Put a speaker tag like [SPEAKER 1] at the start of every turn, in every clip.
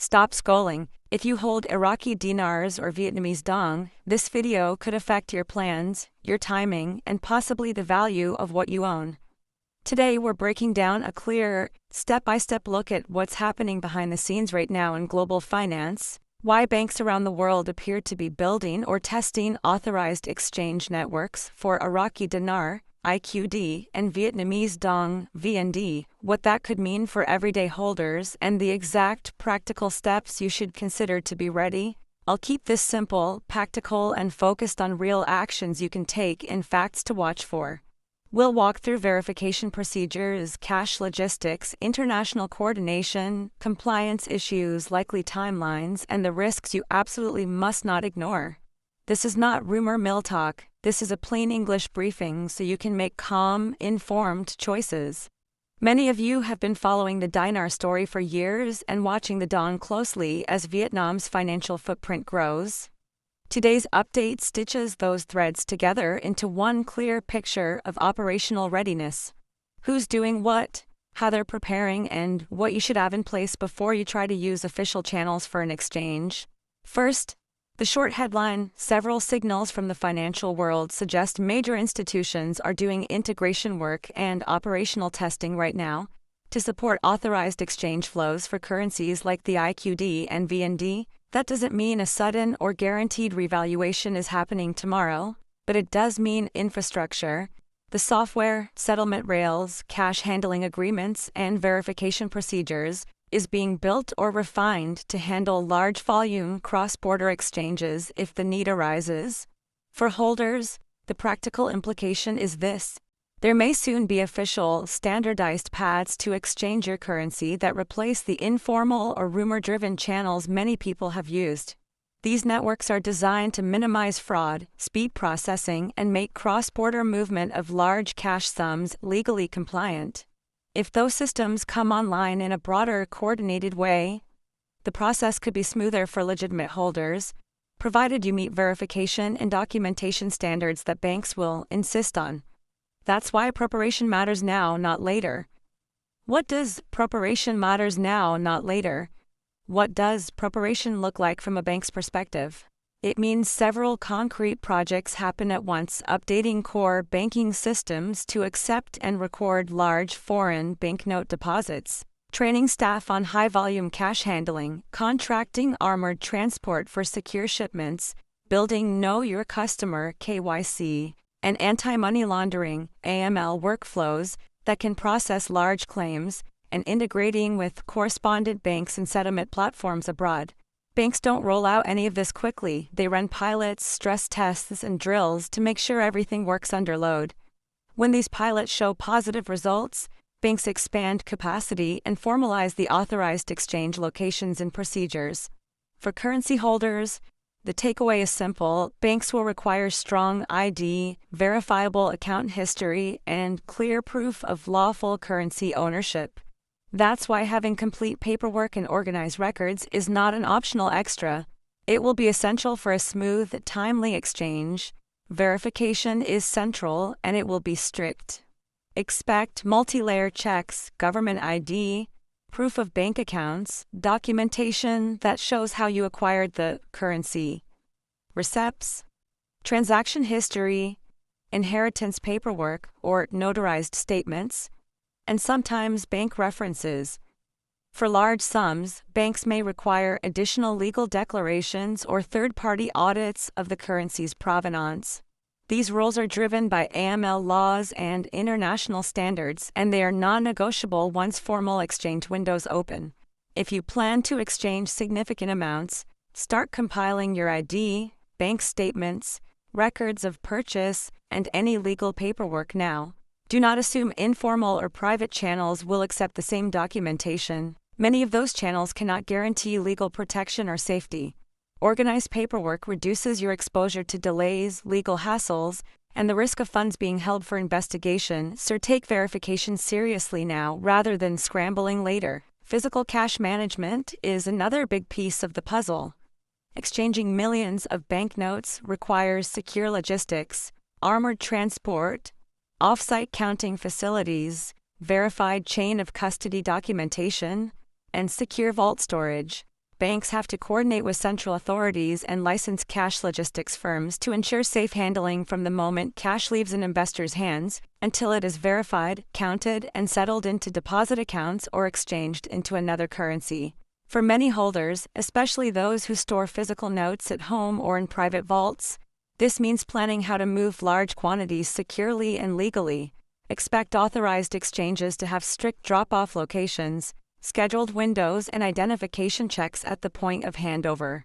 [SPEAKER 1] Stop scrolling. If you hold Iraqi dinars or Vietnamese dong, this video could affect your plans, your timing, and possibly the value of what you own. Today we're breaking down a clear, step-by-step look at what's happening behind the scenes right now in global finance, why banks around the world appear to be building or testing authorized exchange networks for Iraqi dinar, IQD, and Vietnamese dong, VND, what that could mean for everyday holders, and the exact practical steps you should consider to be ready. I'll keep this simple, practical, and focused on real actions you can take and facts to watch for. We'll walk through verification procedures, cash logistics, international coordination, compliance issues, likely timelines, and the risks you absolutely must not ignore. This is not rumor mill talk. This is a plain English briefing so you can make calm, informed choices. Many of you have been following the dinar story for years and watching the dong closely as Vietnam's financial footprint grows. Today's update stitches those threads together into one clear picture of operational readiness. Who's doing what, how they're preparing, and what you should have in place before you try to use official channels for an exchange. First, the short headline: several signals from the financial world suggest major institutions are doing integration work and operational testing right now to support authorized exchange flows for currencies like the IQD and VND. That doesn't mean a sudden or guaranteed revaluation is happening tomorrow, but it does mean infrastructure, the software, settlement rails, cash handling agreements, and verification procedures is being built or refined to handle large volume cross-border exchanges if the need arises. For holders, the practical implication is this: there may soon be official, standardized paths to exchange your currency that replace the informal or rumor-driven channels many people have used. These networks are designed to minimize fraud, speed processing, and make cross-border movement of large cash sums legally compliant. If those systems come online in a broader, coordinated way, the process could be smoother for legitimate holders, provided you meet verification and documentation standards that banks will insist on. That's why preparation matters now, not later. What does preparation matters now, not later? What does preparation look like from a bank's perspective? It means several concrete projects happen at once: updating core banking systems to accept and record large foreign banknote deposits, training staff on high-volume cash handling, contracting armored transport for secure shipments, building Know Your Customer (KYC), and anti-money laundering (AML) workflows that can process large claims, and integrating with correspondent banks and settlement platforms abroad. Banks don't roll out any of this quickly. They run pilots, stress tests, and drills to make sure everything works under load. When these pilots show positive results, banks expand capacity and formalize the authorized exchange locations and procedures. For currency holders, the takeaway is simple: banks will require strong ID, verifiable account history, and clear proof of lawful currency ownership. That's why having complete paperwork and organized records is not an optional extra. It will be essential for a smooth, timely exchange. Verification is central, and it will be strict. Expect multi-layer checks, government ID, proof of bank accounts, documentation that shows how you acquired the currency, receipts, transaction history, inheritance paperwork or notarized statements, and sometimes bank references. For large sums, banks may require additional legal declarations or third-party audits of the currency's provenance. These rules are driven by AML laws and international standards, and they are non-negotiable once formal exchange windows open. If you plan to exchange significant amounts, start compiling your ID, bank statements, records of purchase, and any legal paperwork now. Do not assume informal or private channels will accept the same documentation. Many of those channels cannot guarantee legal protection or safety. Organized paperwork reduces your exposure to delays, legal hassles, and the risk of funds being held for investigation, so take verification seriously now rather than scrambling later. Physical cash management is another big piece of the puzzle. Exchanging millions of banknotes requires secure logistics, armored transport, off-site counting facilities, verified chain of custody documentation, and secure vault storage. banks have to coordinate with central authorities and licensed cash logistics firms to ensure safe handling from the moment cash leaves an investor's hands until it is verified, counted, and settled into deposit accounts or exchanged into another currency. For many holders, especially those who store physical notes at home or in private vaults, this means planning how to move large quantities securely and legally. Expect authorized exchanges to have strict drop-off locations, scheduled windows, and identification checks at the point of handover.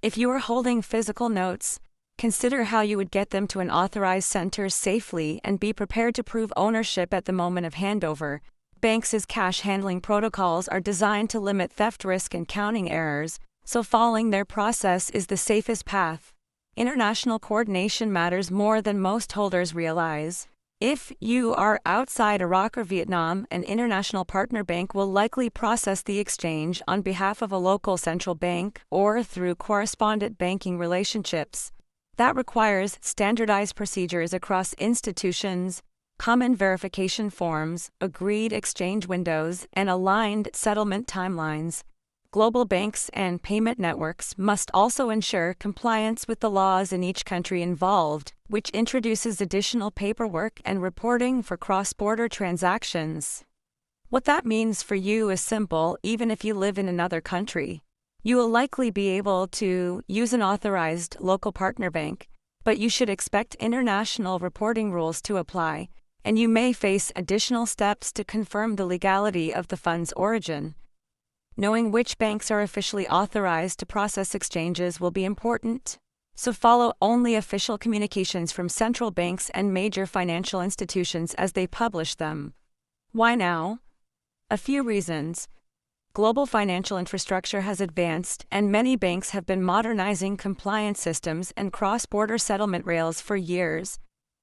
[SPEAKER 1] If you are holding physical notes, consider how you would get them to an authorized center safely and be prepared to prove ownership at the moment of handover. Banks' cash handling protocols are designed to limit theft risk and counting errors, so following their process is the safest path. International coordination matters more than most holders realize. If you are outside Iraq or Vietnam, an international partner bank will likely process the exchange on behalf of a local central bank or through correspondent banking relationships. That requires standardized procedures across institutions, common verification forms, agreed exchange windows, and aligned settlement timelines. Global banks and payment networks must also ensure compliance with the laws in each country involved, which introduces additional paperwork and reporting for cross-border transactions. What that means for you is simple. Even if you live in another country, you will likely be able to use an authorized local partner bank, but you should expect international reporting rules to apply, and you may face additional steps to confirm the legality of the fund's origin. Knowing which banks are officially authorized to process exchanges will be important, so follow only official communications from central banks and major financial institutions as they publish them. Why now? A few reasons. Global financial infrastructure has advanced, and many banks have been modernizing compliance systems and cross-border settlement rails for years.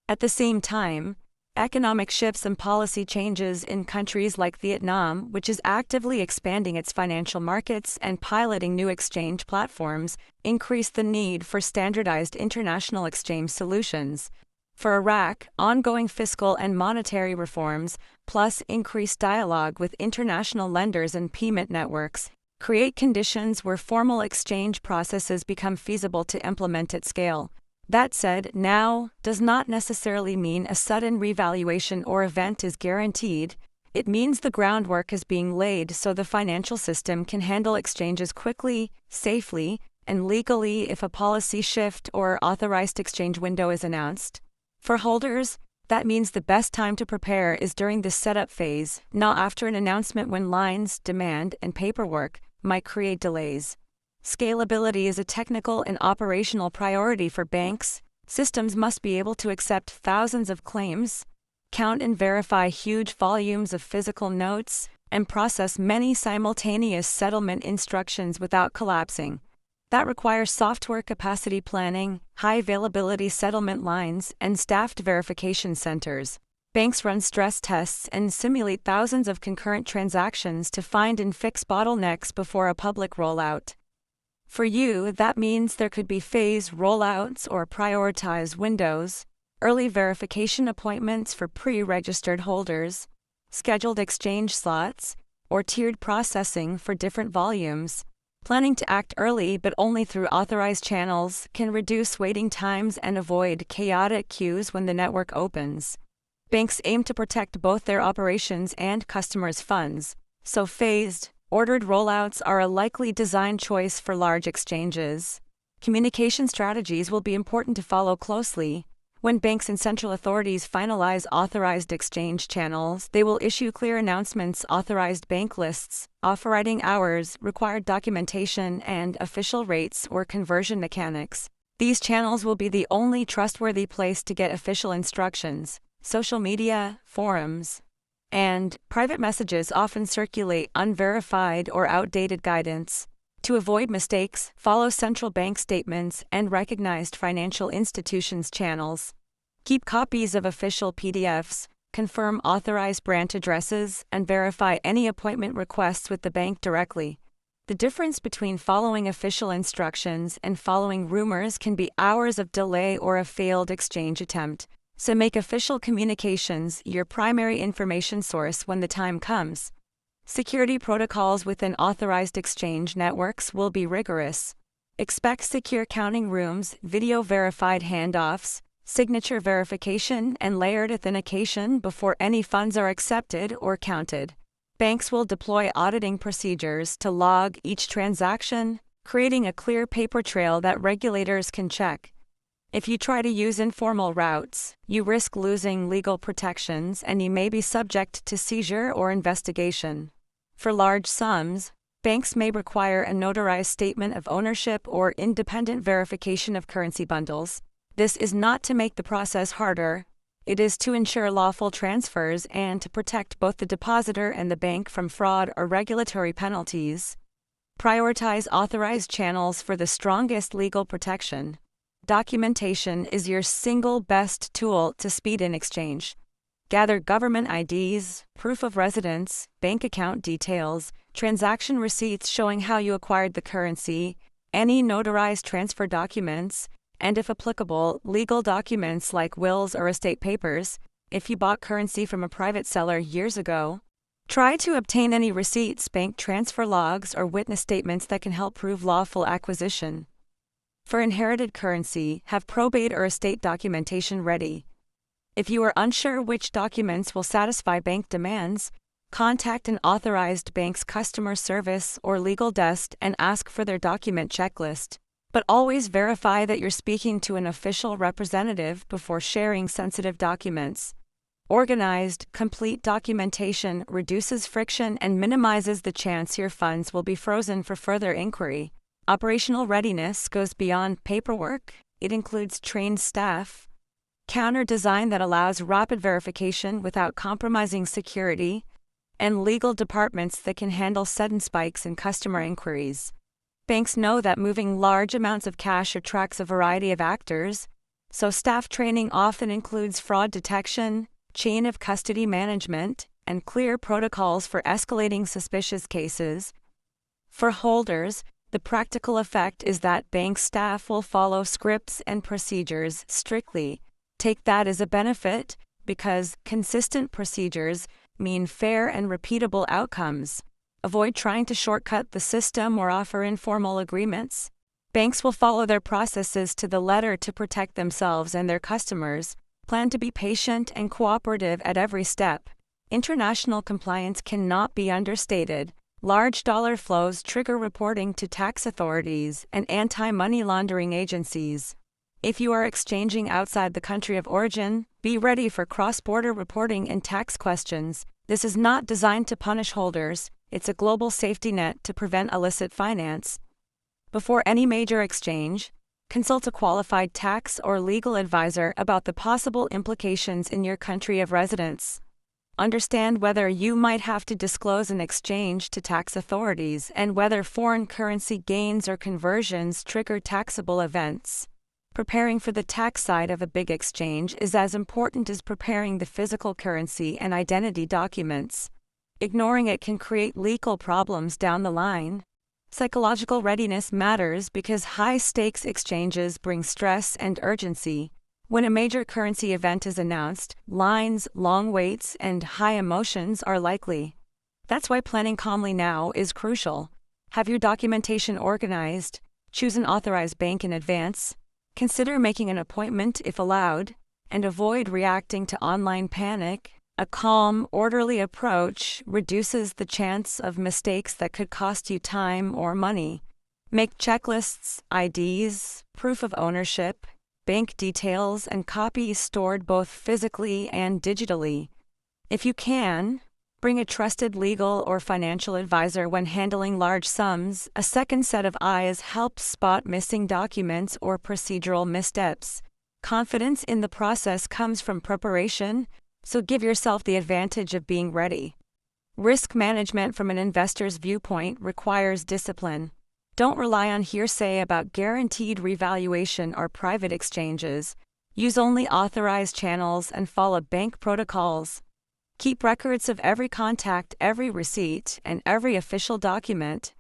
[SPEAKER 1] At the same time, economic shifts and policy changes in countries like Vietnam, which is actively expanding its financial markets and piloting new exchange platforms, increase the need for standardized international exchange solutions. For Iraq, ongoing fiscal and monetary reforms, plus increased dialogue with international lenders and payment networks, create conditions where formal exchange processes become feasible to implement at scale. That said, now does not necessarily mean a sudden revaluation or event is guaranteed. It means the groundwork is being laid so the financial system can handle exchanges quickly, safely, and legally if a policy shift or authorized exchange window is announced. For holders, that means the best time to prepare is during the setup phase, not after an announcement when lines, demand, and paperwork might create delays. Scalability is a technical and operational priority for banks. Systems must be able to accept thousands of claims, count and verify huge volumes of physical notes, and process many simultaneous settlement instructions without collapsing. That requires software capacity planning, high availability settlement lines, and staffed verification centers. Banks run stress tests and simulate thousands of concurrent transactions to find and fix bottlenecks before a public rollout. For you, that means there could be phased rollouts or prioritized windows, early verification appointments for pre-registered holders, scheduled exchange slots, or tiered processing for different volumes. Planning to act early but only through authorized channels can reduce waiting times and avoid chaotic queues when the network opens. Banks aim to protect both their operations and customers' funds, so phased, ordered rollouts are a likely design choice for large exchanges. Communication strategies will be important to follow closely. When banks and central authorities finalize authorized exchange channels, they will issue clear announcements, authorized bank lists, operating hours, required documentation, and official rates or conversion mechanics. These channels will be the only trustworthy place to get official instructions. Social media, forums, and private messages often circulate unverified or outdated guidance. To avoid mistakes, follow central bank statements and recognized financial institutions' channels. Keep copies of official PDFs, confirm authorized branch addresses, and verify any appointment requests with the bank directly. The difference between following official instructions and following rumors can be hours of delay or a failed exchange attempt. So make official communications your primary information source when the time comes. Security protocols within authorized exchange networks will be rigorous. Expect secure counting rooms, video-verified handoffs, signature verification, and layered authentication before any funds are accepted or counted. Banks will deploy auditing procedures to log each transaction, creating a clear paper trail that regulators can check. If you try to use informal routes, you risk losing legal protections and you may be subject to seizure or investigation. For large sums, banks may require a notarized statement of ownership or independent verification of currency bundles. This is not to make the process harder. It is to ensure lawful transfers and to protect both the depositor and the bank from fraud or regulatory penalties. Prioritize authorized channels for the strongest legal protection. Documentation is your single best tool to speed in exchange. Gather government IDs, proof of residence, bank account details, transaction receipts showing how you acquired the currency, any notarized transfer documents, and if applicable, legal documents like wills or estate papers, if you bought currency from a private seller years ago. Try to obtain any receipts, bank transfer logs, or witness statements that can help prove lawful acquisition. For inherited currency, have probate or estate documentation ready. If you are unsure which documents will satisfy bank demands, contact an authorized bank's customer service or legal desk and ask for their document checklist. But always verify that you're speaking to an official representative before sharing sensitive documents. Organized, complete documentation reduces friction and minimizes the chance your funds will be frozen for further inquiry. Operational readiness goes beyond paperwork. It includes trained staff, counter design that allows rapid verification without compromising security, and legal departments that can handle sudden spikes in customer inquiries. Banks know that moving large amounts of cash attracts a variety of actors, so staff training often includes fraud detection, chain of custody management, and clear protocols for escalating suspicious cases. For holders, the practical effect is that bank staff will follow scripts and procedures strictly. Take that as a benefit, because consistent procedures mean fair and repeatable outcomes. Avoid trying to shortcut the system or offer informal agreements. Banks will follow their processes to the letter to protect themselves and their customers. Plan to be patient and cooperative at every step. International compliance cannot be understated. Large dollar flows trigger reporting to tax authorities and anti-money laundering agencies. If you are exchanging outside the country of origin, be ready for cross-border reporting and tax questions. This is not designed to punish holders. It's a global safety net to prevent illicit finance. Before any major exchange, consult a qualified tax or legal advisor about the possible implications in your country of residence. Understand whether you might have to disclose an exchange to tax authorities and whether foreign currency gains or conversions trigger taxable events. Preparing for the tax side of a big exchange is as important as preparing the physical currency and identity documents. Ignoring it can create legal problems down the line. Psychological readiness matters because high-stakes exchanges bring stress and urgency. When a major currency event is announced, lines, long waits, and high emotions are likely. That's why planning calmly now is crucial. Have your documentation organized. Choose an authorized bank in advance. Consider making an appointment if allowed, and avoid reacting to online panic. A calm, orderly approach reduces the chance of mistakes that could cost you time or money. Make checklists, IDs, proof of ownership, bank details, and copies stored both physically and digitally. If you can, bring a trusted legal or financial advisor when handling large sums. A second set of eyes helps spot missing documents or procedural missteps. Confidence in the process comes from preparation, so give yourself the advantage of being ready. Risk management from an investor's viewpoint requires discipline. Don't rely on hearsay about guaranteed revaluation or private exchanges. Use only authorized channels and follow bank protocols. Keep records of every contact, every receipt, and every official document.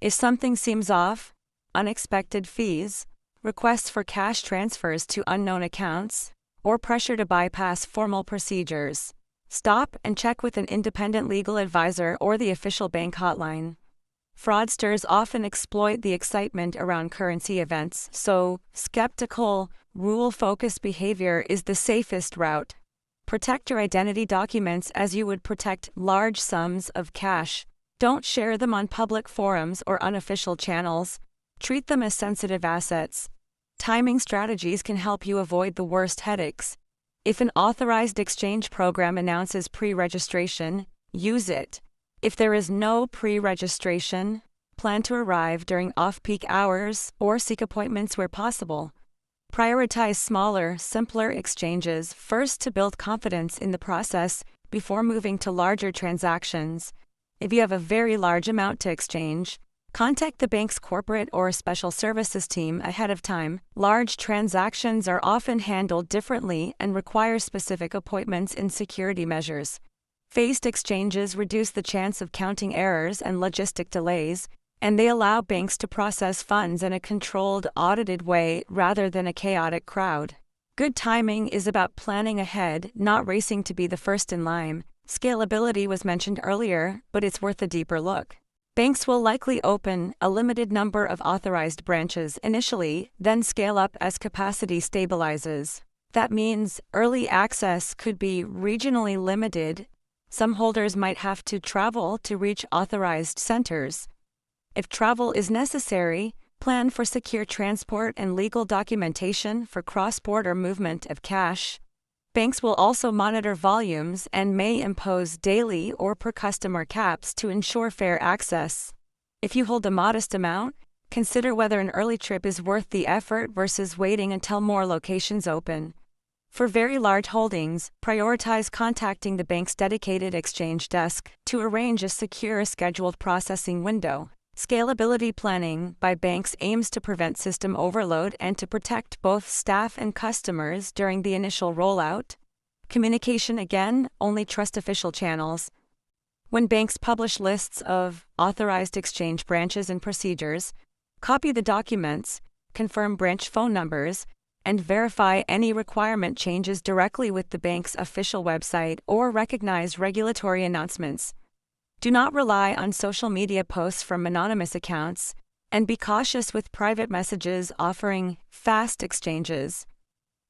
[SPEAKER 1] If something seems off, unexpected fees, requests for cash transfers to unknown accounts, or pressure to bypass formal procedures, Stop and check with an independent legal advisor or the official bank hotline. Fraudsters often exploit the excitement around currency events, so skeptical, rule-focused behavior is the safest route. Protect your identity documents as you would protect large sums of cash. Don't share them on public forums or unofficial channels. Treat them as sensitive assets. Timing strategies can help you avoid the worst headaches. If an authorized exchange program announces pre-registration, use it. If there is no pre-registration, plan to arrive during off-peak hours or seek appointments where possible. Prioritize smaller, simpler exchanges first to build confidence in the process before moving to larger transactions. If you have a very large amount to exchange, contact the bank's corporate or special services team ahead of time. Large transactions are often handled differently and require specific appointments and security measures. Phased exchanges reduce the chance of counting errors and logistic delays, and they allow banks to process funds in a controlled, audited way rather than a chaotic crowd. Good timing is about planning ahead, not racing to be the first in line. Scalability was mentioned earlier, but it's worth a deeper look. Banks will likely open a limited number of authorized branches initially, then scale up as capacity stabilizes. That means early access could be regionally limited. Some holders might have to travel to reach authorized centers. If travel is necessary, plan for secure transport and legal documentation for cross-border movement of cash. Banks will also monitor volumes and may impose daily or per-customer caps to ensure fair access. If you hold a modest amount, consider whether an early trip is worth the effort versus waiting until more locations open. For very large holdings, prioritize contacting the bank's dedicated exchange desk to arrange a secure scheduled processing window. Scalability planning by banks aims to prevent system overload and to protect both staff and customers during the initial rollout. Communication again, only trust official channels. When banks publish lists of authorized exchange branches and procedures, copy the documents, confirm branch phone numbers, and verify any requirement changes directly with the bank's official website or recognize regulatory announcements. Do not rely on social media posts from anonymous accounts, and be cautious with private messages offering fast exchanges.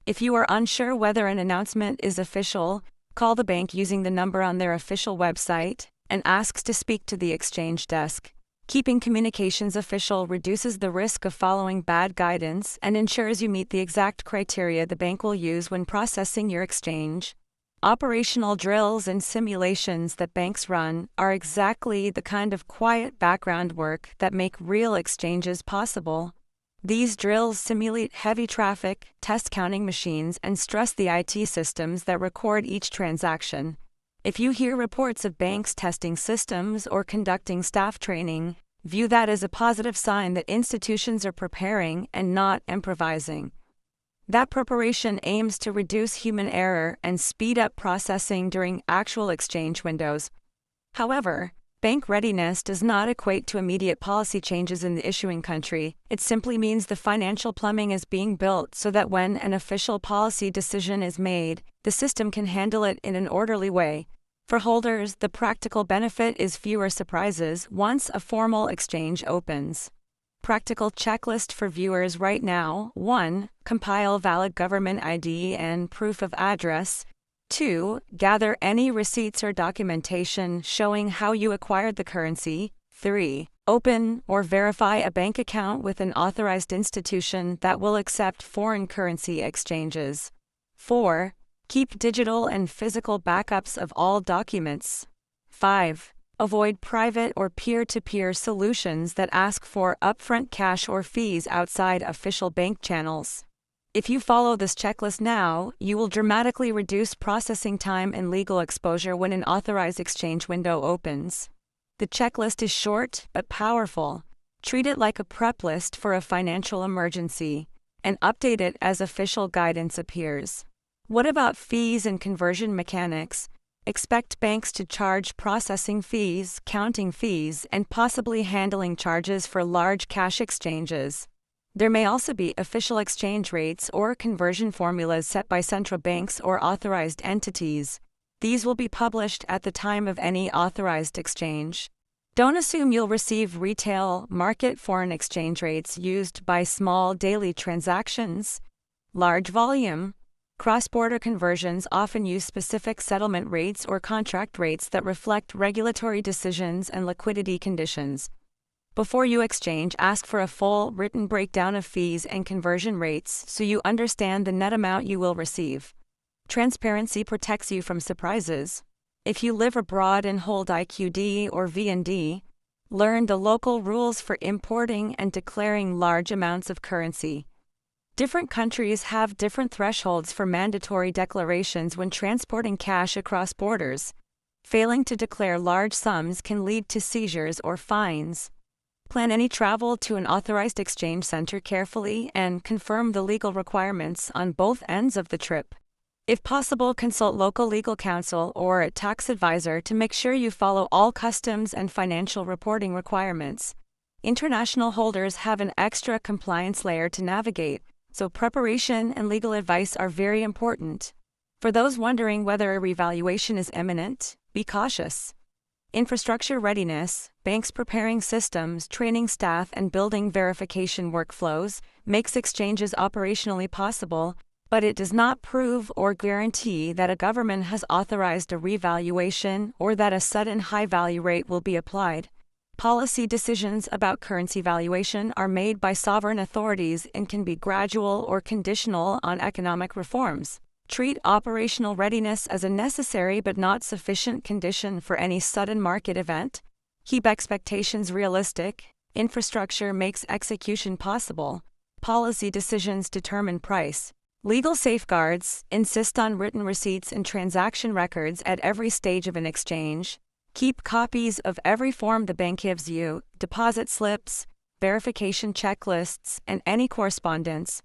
[SPEAKER 1] If you are unsure whether an announcement is official, call the bank using the number on their official website and ask to speak to the exchange desk. Keeping communications official reduces the risk of following bad guidance and ensures you meet the exact criteria the bank will use when processing your exchange. Operational drills and simulations that banks run are exactly the kind of quiet background work that make real exchanges possible. These drills simulate heavy traffic, test counting machines, and stress the IT systems that record each transaction. If you hear reports of banks testing systems or conducting staff training, view that as a positive sign that institutions are preparing and not improvising. That preparation aims to reduce human error and speed up processing during actual exchange windows. However, bank readiness does not equate to immediate policy changes in the issuing country. It simply means the financial plumbing is being built so that when an official policy decision is made, the system can handle it in an orderly way. For holders, the practical benefit is fewer surprises once a formal exchange opens. Practical checklist for viewers right now: 1. Compile valid government ID and proof of address. 2. Gather any receipts or documentation showing how you acquired the currency. 3. Open or verify a bank account with an authorized institution that will accept foreign currency exchanges. 4. Keep digital and physical backups of all documents. 5. Avoid private or peer-to-peer solutions that ask for upfront cash or fees outside official bank channels. If you follow this checklist now, you will dramatically reduce processing time and legal exposure when an authorized exchange window opens. The checklist is short but powerful. Treat it like a prep list for a financial emergency, and update it as official guidance appears. What about fees and conversion mechanics? Expect banks to charge processing fees, counting fees, and possibly handling charges for large cash exchanges. There may also be official exchange rates or conversion formulas set by central banks or authorized entities. These will be published at the time of any authorized exchange. Don't assume you'll receive retail, market foreign exchange rates used by small daily transactions. Large volume, cross-border conversions often use specific settlement rates or contract rates that reflect regulatory decisions and liquidity conditions. Before you exchange, ask for a full, written breakdown of fees and conversion rates so you understand the net amount you will receive. Transparency protects you from surprises. If you live abroad and hold IQD or VND, learn the local rules for importing and declaring large amounts of currency. Different countries have different thresholds for mandatory declarations when transporting cash across borders. Failing to declare large sums can lead to seizures or fines. Plan any travel to an authorized exchange center carefully and confirm the legal requirements on both ends of the trip. If possible, consult local legal counsel or a tax advisor to make sure you follow all customs and financial reporting requirements. International holders have an extra compliance layer to navigate, so preparation and legal advice are very important. For those wondering whether a revaluation is imminent, be cautious. Infrastructure readiness, banks preparing systems, training staff, and building verification workflows makes exchanges operationally possible, but it does not prove or guarantee that a government has authorized a revaluation or that a sudden high value rate will be applied. Policy decisions about currency valuation are made by sovereign authorities and can be gradual or conditional on economic reforms. Treat operational readiness as a necessary but not sufficient condition for any sudden market event. Keep expectations realistic. Infrastructure makes execution possible. Policy decisions determine price. Legal safeguards insist on written receipts and transaction records at every stage of an exchange. Keep copies of every form the bank gives you, deposit slips, verification checklists, and any correspondence.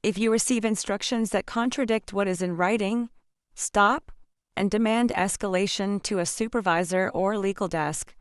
[SPEAKER 1] If you receive instructions that contradict what is in writing, stop and demand escalation to a supervisor or legal desk.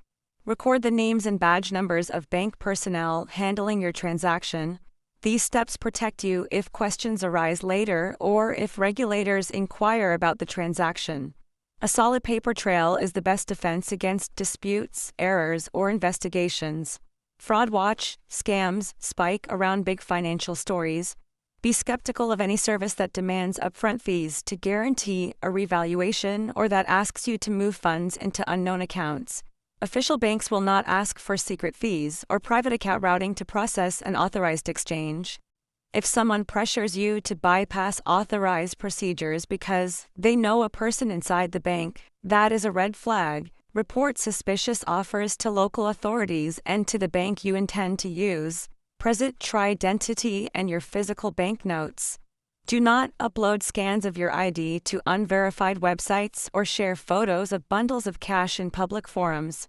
[SPEAKER 1] Record the names and badge numbers of bank personnel handling your transaction. These steps protect you if questions arise later or if regulators inquire about the transaction. A solid paper trail is the best defense against disputes, errors, or investigations. Fraud watch, scams spike around big financial stories. Be skeptical of any service that demands upfront fees to guarantee a revaluation or that asks you to move funds into unknown accounts. Official banks will not ask for secret fees or private account routing to process an authorized exchange. If someone pressures you to bypass authorized procedures because they know a person inside the bank, that is a red flag. Report suspicious offers to local authorities and to the bank you intend to use. Present tri-identity and your physical banknotes. Do not upload scans of your ID to unverified websites or share photos of bundles of cash in public forums.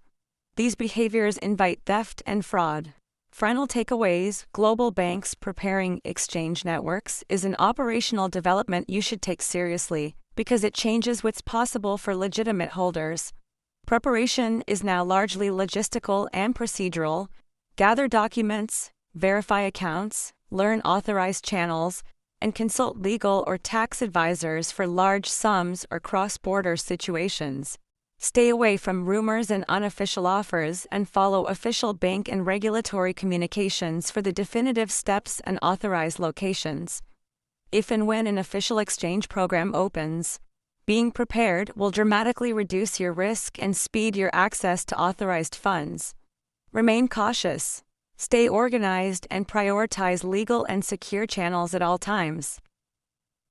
[SPEAKER 1] These behaviors invite theft and fraud. Final takeaways: global banks preparing exchange networks is an operational development you should take seriously because it changes what's possible for legitimate holders. Preparation is now largely logistical and procedural. Gather documents, verify accounts, learn authorized channels, and consult legal or tax advisors for large sums or cross-border situations. Stay away from rumors and unofficial offers and follow official bank and regulatory communications for the definitive steps and authorized locations. If and when an official exchange program opens, being prepared will dramatically reduce your risk and speed your access to authorized funds. Remain cautious, stay organized, and prioritize legal and secure channels at all times.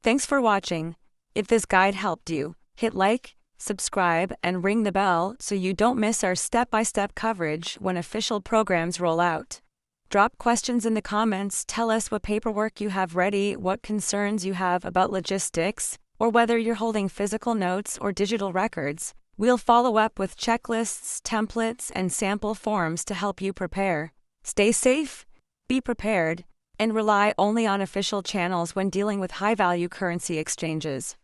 [SPEAKER 1] Thanks for watching. If this guide helped you, hit like, subscribe, and ring the bell so you don't miss our step-by-step coverage when official programs roll out. Drop questions in the comments, tell us what paperwork you have ready, what concerns you have about logistics, or whether you're holding physical notes or digital records. We'll follow up with checklists, templates, and sample forms to help you prepare. Stay safe, be prepared, and rely only on official channels when dealing with high-value currency exchanges.